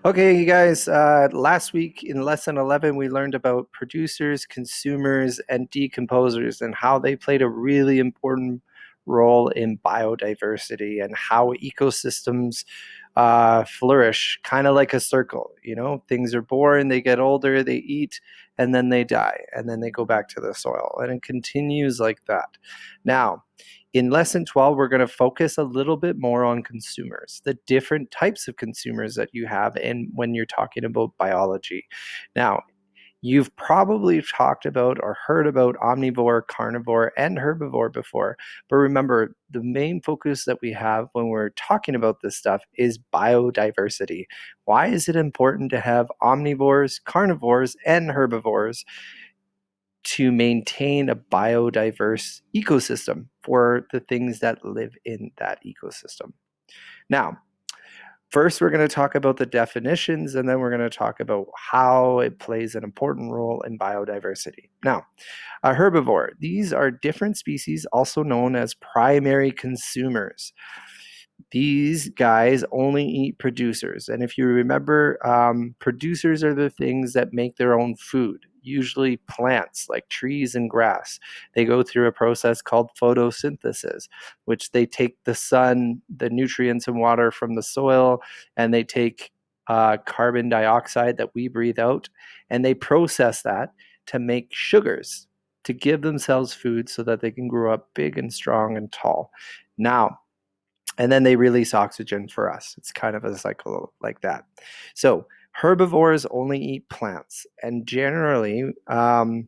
Okay, you guys, last week in lesson 11, we learned about producers, consumers, and decomposers and how they played a really important role in biodiversity and how ecosystems flourish, kind of like a circle. Things are born, they get older, they eat, and then they die, and then they go back to the soil, and it continues like that. Now, in lesson 12, we're going to focus a little bit more on consumers, the different types of consumers that you have and when you're talking about biology. Now, you've probably talked about or heard about omnivore, carnivore, and herbivore before. But remember, the main focus that we have when we're talking about this stuff is biodiversity. Why is it important to have omnivores, carnivores, and herbivores to maintain a biodiverse ecosystem for the things that live in that ecosystem? Now, first, we're going to talk about the definitions, and then we're going to talk about how it plays an important role in biodiversity. Now, a herbivore, these are different species, also known as primary consumers. These guys only eat producers. And if you remember, producers are the things that make their own food, usually plants like trees and grass. They go through a process called photosynthesis, which they take the sun, the nutrients and water from the soil, and they take carbon dioxide that we breathe out, and they process that to make sugars to give themselves food so that they can grow up big and strong and tall. Now, and then they release oxygen for us. It's kind of a cycle like that. So herbivores only eat plants, and generally, so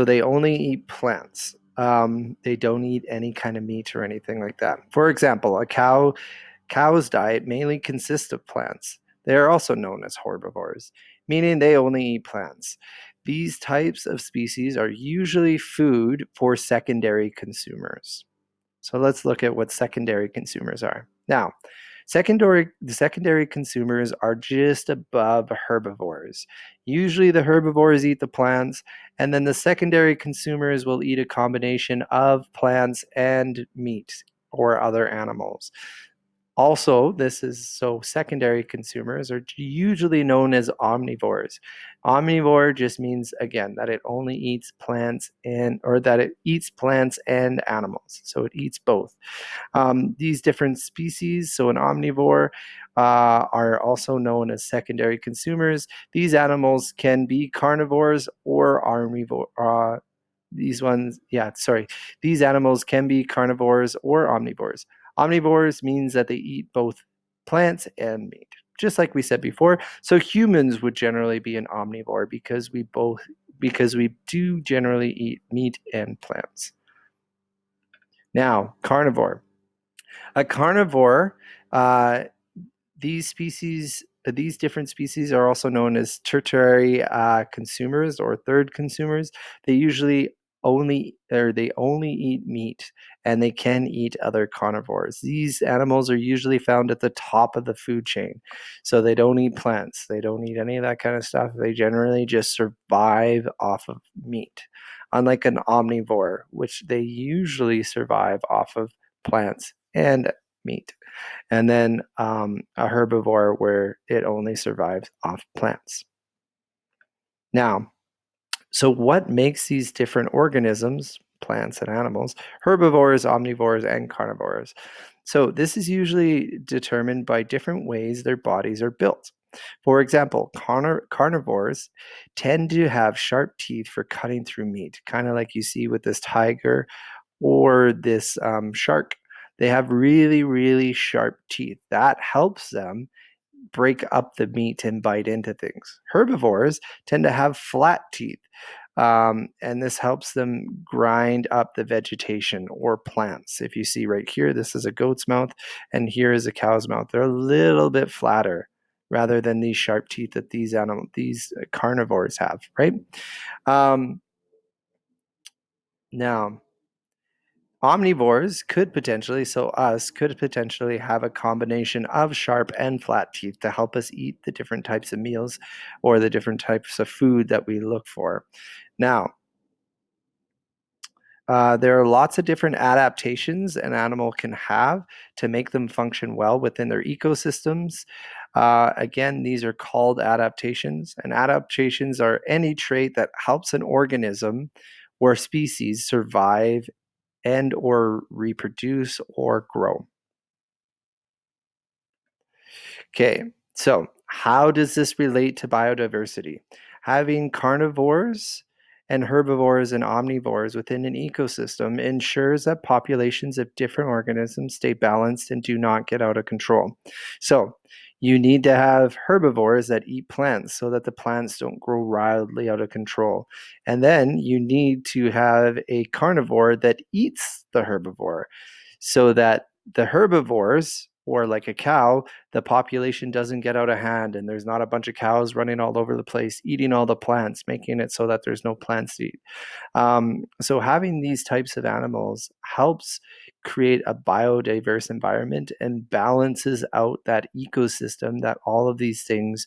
they only eat plants. They don't eat any kind of meat or anything like that. For example, cow's diet mainly consists of plants. They are also known as herbivores, meaning they only eat plants. These types of species are usually food for secondary consumers. So let's look at what secondary consumers are. Now, the secondary consumers are just above herbivores. Usually the herbivores eat the plants, and then the secondary consumers will eat a combination of plants and meat or other animals. Also, this is so secondary consumers are usually known as omnivores. Omnivore just means again that it only eats plants or that it eats plants and animals. So it eats both. These different species, so an omnivore, are also known as secondary consumers. These animals can be carnivores or omnivore. These animals can be carnivores or omnivores. Omnivores means that they eat both plants and meat, just like we said before. So humans would generally be an omnivore because we do generally eat meat and plants. Now, carnivore. A carnivore, uh, these different species are also known as tertiary consumers or third consumers. They only eat meat, and they can eat other carnivores. These animals are usually found at the top of the food chain. So they don't eat plants. They don't eat any of that kind of stuff. They generally just survive off of meat. Unlike an omnivore, which they usually survive off of plants and meat, and then a herbivore where it only survives off plants. Now, so what makes these different organisms, plants and animals, herbivores, omnivores, and carnivores? So this is usually determined by different ways their bodies are built. For example, carnivores tend to have sharp teeth for cutting through meat, kind of like you see with this tiger or this shark. They have really, really sharp teeth. That helps them break up the meat and bite into things. Herbivores tend to have flat teeth, and this helps them grind up the vegetation or plants. If you see right here, this is a goat's mouth, and here is a cow's mouth. They're a little bit flatter rather than these sharp teeth that these carnivores have, right? Um, Now, omnivores could potentially have a combination of sharp and flat teeth to help us eat the different types of meals or the different types of food that we look for. Now, There are lots of different adaptations an animal can have to make them function well within their ecosystems. Again, these are called adaptations, and adaptations are any trait that helps an organism or species survive and or reproduce or grow. Okay, so how does this relate to biodiversity? Having carnivores and herbivores and omnivores within an ecosystem ensures that populations of different organisms stay balanced and do not get out of control. So, you need to have herbivores that eat plants so that the plants don't grow wildly out of control. And then you need to have a carnivore that eats the herbivore so that the herbivores, or like a cow, the population doesn't get out of hand and there's not a bunch of cows running all over the place eating all the plants, making it so that there's no plants to eat. So having these types of animals helps create a biodiverse environment and balances out that ecosystem that all of these things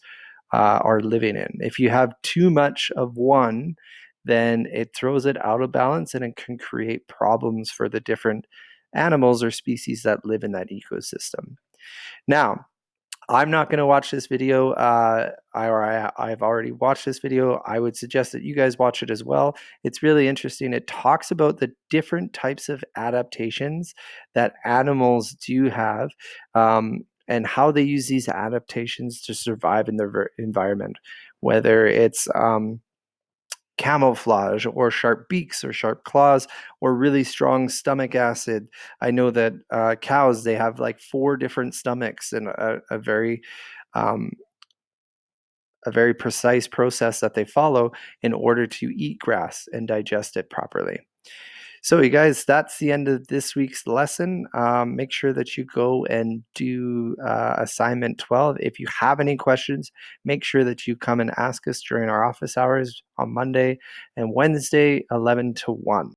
are living in. If you have too much of one, then it throws it out of balance and it can create problems for the different animals or species that live in that ecosystem. Now, I'm not going to watch this video. I've already watched this video. I would suggest that you guys watch it as well. It's really interesting. It talks about the different types of adaptations that animals do have, and how they use these adaptations to survive in their environment, whether it's camouflage or sharp beaks or sharp claws or really strong stomach acid. I know that cows, they have like 4 different stomachs and um, a very precise process that they follow in order to eat grass and digest it properly. So, you guys, that's the end of this week's lesson. Make sure that you go and do assignment 12. If you have any questions, make sure that you come and ask us during our office hours on Monday and Wednesday, 11 to 1.